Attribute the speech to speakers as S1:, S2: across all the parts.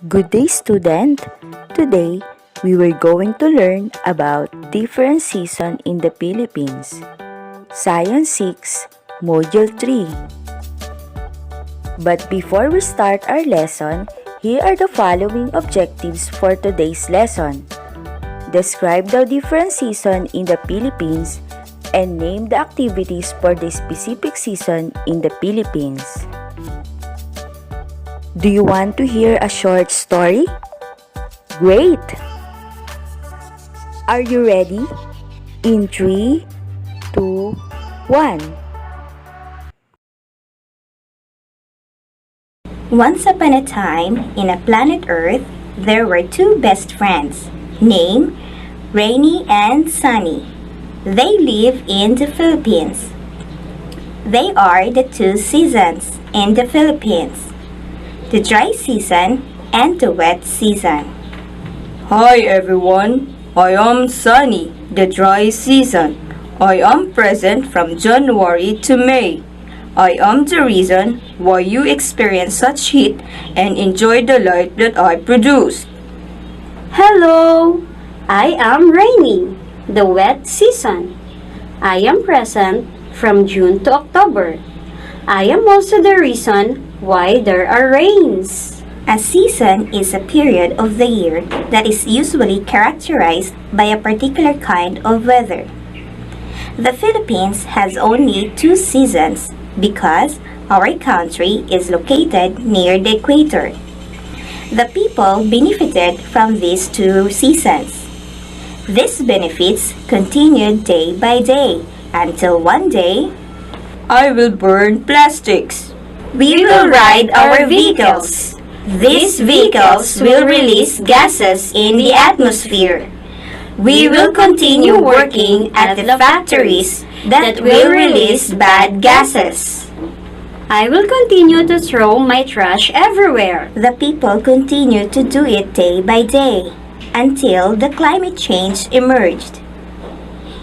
S1: Good day, student! Today, we were going to learn about different seasons in the Philippines. Science 6, Module 3. But before we start our lesson, here are the following objectives for today's lesson. Describe the different seasons in the Philippines and name the activities for the specific season in the Philippines. Do you want to hear a short story? Great! Are you ready? In 3, 2, 1.
S2: Once upon a time, in a planet Earth, there were two best friends, named Rainy and Sunny. They live in the Philippines. They are the two seasons in the Philippines, the dry season and the wet season.
S3: Hi everyone, I am Sunny, the dry season. I am present from January to May. I am the reason why you experience such heat and enjoy the light that I produce.
S4: Hello, I am Rainy, the wet season. I am present from June to October. I am also the reason why there are rains.
S2: A season is a period of the year that is usually characterized by a particular kind of weather. The Philippines has only two seasons because our country is located near the equator. The people benefited from these two seasons. These benefits continued day by day until one day,
S3: I will burn plastics.
S2: we will ride our vehicles. These vehicles will release gases in the atmosphere. We will continue working at the factories that will release bad gases.
S4: I will continue to throw my trash everywhere.
S2: The people continue to do it day by day until the climate change emerged.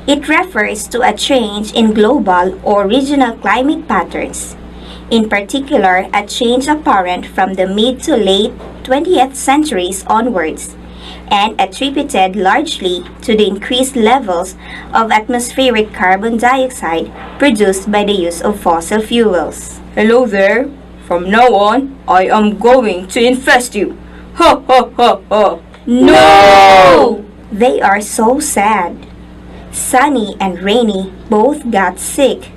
S2: It refers to a change in global or regional climate patterns, in particular a change apparent from the mid to late 20th centuries onwards, and attributed largely to the increased levels of atmospheric carbon dioxide produced by the use of fossil fuels.
S3: Hello there. From now on, I am going to infest you. Ha ha ha ha.
S2: No! They are so sad. Sunny and Rainy both got sick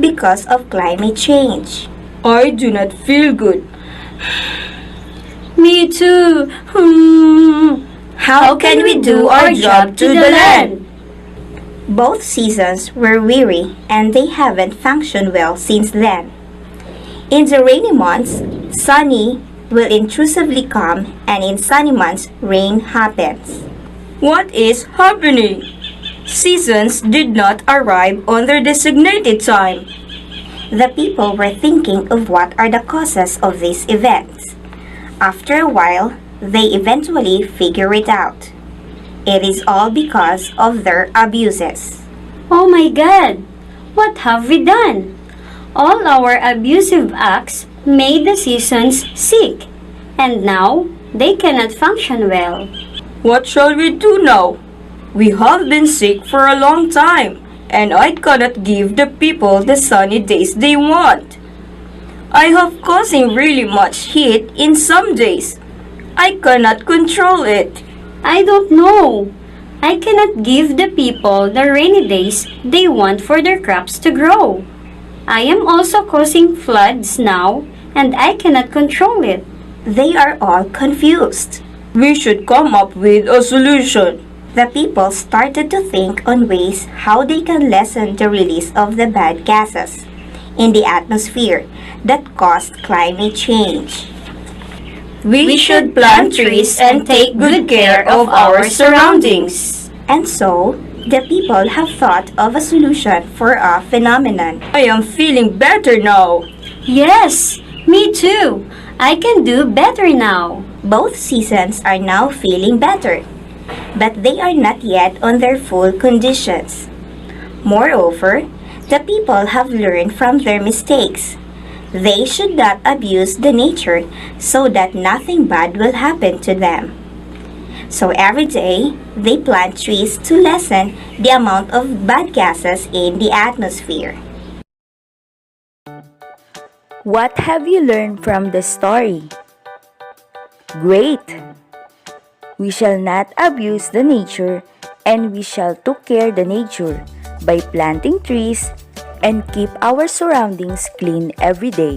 S2: because of climate change.
S3: I do not feel good.
S4: Me too.
S2: How can we do our job to the land? Both seasons were weary and they haven't functioned well since then. In the rainy months, sunny will intrusively come, and in sunny months, rain happens.
S3: What is happening? Seasons did not arrive on their designated time.
S2: The people were thinking of what are the causes of these events. After a while, they eventually figure it out. It is all because of their abuses.
S4: Oh my God! What have we done? All our abusive acts made the seasons sick, and now they cannot function well.
S3: What shall we do now? We have been sick for a long time, and I cannot give the people the sunny days they want. I have causing really much heat in some days. I cannot control it.
S4: I don't know. I cannot give the people the rainy days they want for their crops to grow. I am also causing floods now, and I cannot control it.
S2: They are all confused.
S3: We should come up with a solution.
S2: The people started to think on ways how they can lessen the release of the bad gases in the atmosphere that caused climate change.
S3: We should plant trees and take good care of our surroundings.
S2: And so, the people have thought of a solution for a phenomenon.
S3: I am feeling better now.
S4: Yes, me too. I can do better now.
S2: Both seasons are now feeling better, but they are not yet on their full conditions. Moreover, the people have learned from their mistakes. They should not abuse the nature so that nothing bad will happen to them. So every day, they plant trees to lessen the amount of bad gases in the atmosphere.
S1: What have you learned from the story? Great! We shall not abuse the nature, and we shall take care the nature by planting trees and keep our surroundings clean every day.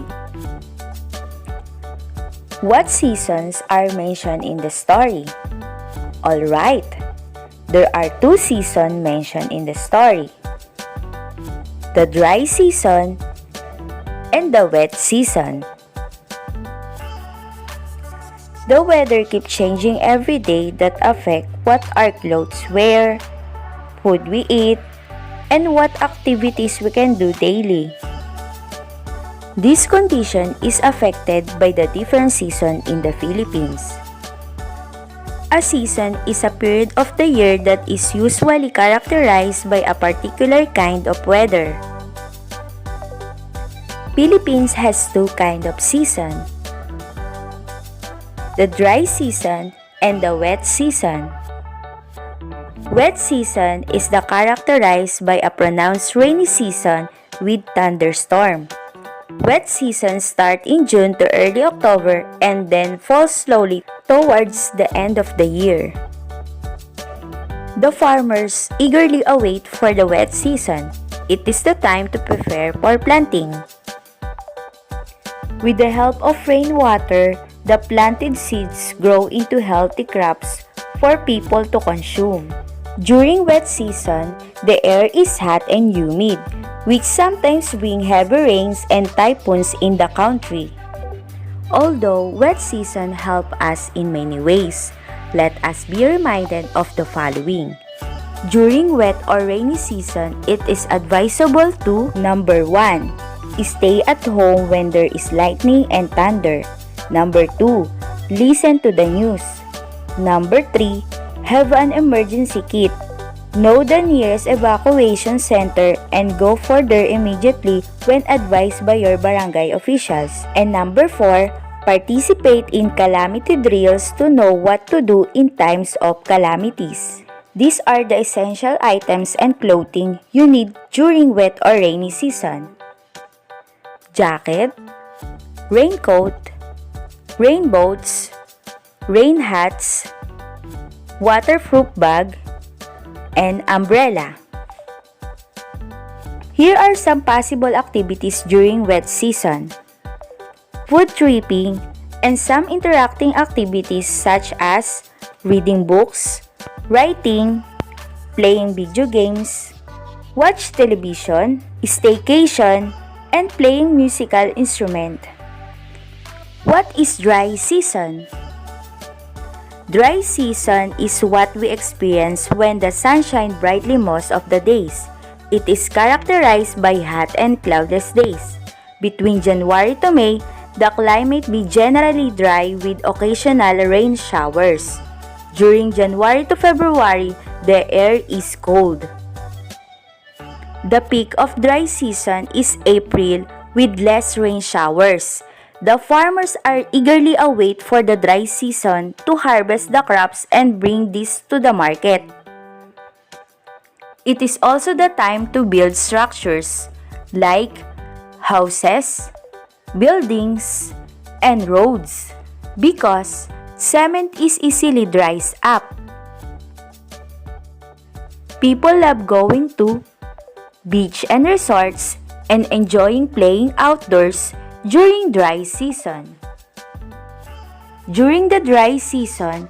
S1: What seasons are mentioned in the story? Alright, there are 2 seasons mentioned in the story. The dry season and the wet season. The weather keeps changing every day that affect what our clothes wear, food we eat, and what activities we can do daily. This condition is affected by the different season in the Philippines. A season is a period of the year that is usually characterized by a particular kind of weather. Philippines has 2 kinds of season: the dry season and the wet season. Wet season is characterized by a pronounced rainy season with thunderstorm. Wet season starts in June to early October and then falls slowly towards the end of the year. The farmers eagerly await for the wet season. It is the time to prepare for planting. With the help of rainwater, the planted seeds grow into healthy crops for people to consume. During wet season, the air is hot and humid, which sometimes bring heavy rains and typhoons in the country. Although wet season help us in many ways, let us be reminded of the following. During wet or rainy season, it is advisable to: number 1, stay at home when there is lightning and thunder. Number 2, listen to the news. Number 3, have an emergency kit. Know the nearest evacuation center and go for there immediately when advised by your barangay officials. And number 4, participate in calamity drills to know what to do in times of calamities. These are the essential items and clothing you need during wet or rainy season: jacket, raincoat, rain boots, rain hats, waterproof bag, and umbrella. Here are some possible activities during wet season: food tripping and some interacting activities such as reading books, writing, playing video games, watch television, staycation, and playing musical instrument. What is dry season? Dry season is what we experience when the sun shines brightly most of the days. It is characterized by hot and cloudless days. Between January to May, the climate be generally dry with occasional rain showers. During January to February, the air is cold. The peak of dry season is April with less rain showers. The farmers are eagerly await for the dry season to harvest the crops and bring this to the market. It is also the time to build structures like houses, buildings, and roads because cement is easily dries up. People love going to beach and resorts and enjoying playing outdoors during dry season. During the dry season,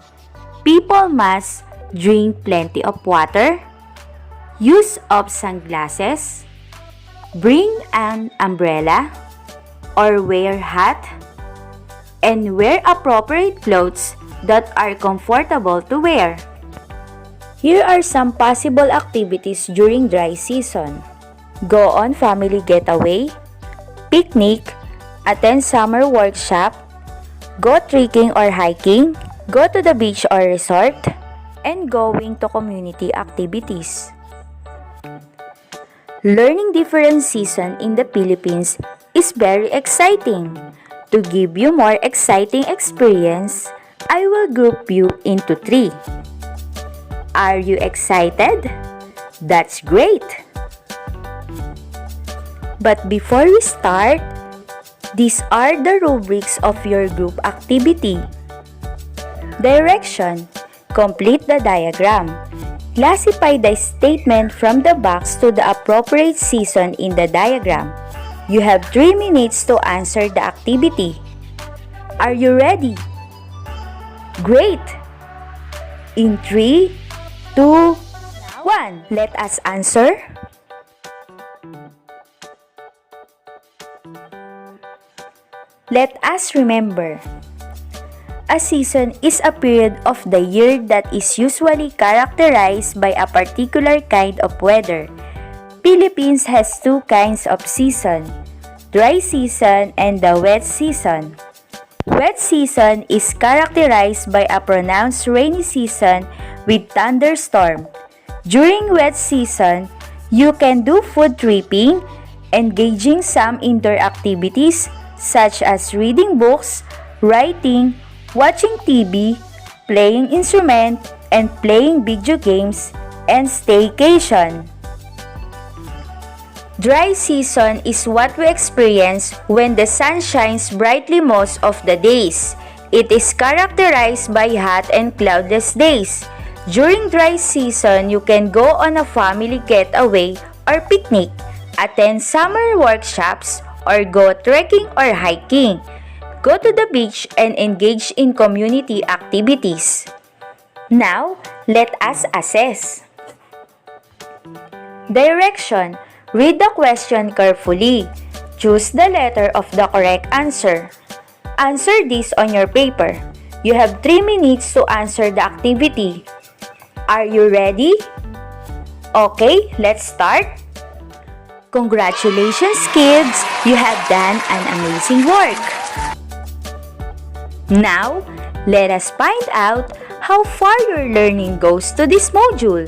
S1: people must drink plenty of water, use of sunglasses, bring an umbrella or wear hat, and wear appropriate clothes that are comfortable to wear. Here are some possible activities during dry season: go on family getaway, picnic, attend summer workshop, go trekking or hiking, go to the beach or resort, and going to community activities. Learning different seasons in the Philippines is very exciting. To give you more exciting experience, I will group you into 3. Are you excited? That's great! But before we start, these are the rubrics of your group activity. Direction: complete the diagram. Classify the statement from the box to the appropriate season in the diagram. You have 3 minutes to answer the activity. Are you ready? Great! In 3, 2, 1, let us answer. Let us remember. A season is a period of the year that is usually characterized by a particular kind of weather. Philippines has 2 kinds of season, dry season and the wet season. Wet season is characterized by a pronounced rainy season with thunderstorm. During wet season, you can do food tripping, engaging some indoor activities such as reading books, writing, watching TV, playing instrument, and playing video games, and staycation. Dry season is what we experience when the sun shines brightly most of the days. It is characterized by hot and cloudless days. During dry season, you can go on a family getaway or picnic, attend summer workshops, or go trekking or hiking. Go to the beach and engage in community activities. Now, let us assess. Direction: read the question carefully. Choose the letter of the correct answer. Answer this on your paper. You have 3 minutes to answer the activity. Are you ready? Okay, let's start. Congratulations, kids! You have done an amazing work. Now, let us find out how far your learning goes to this module.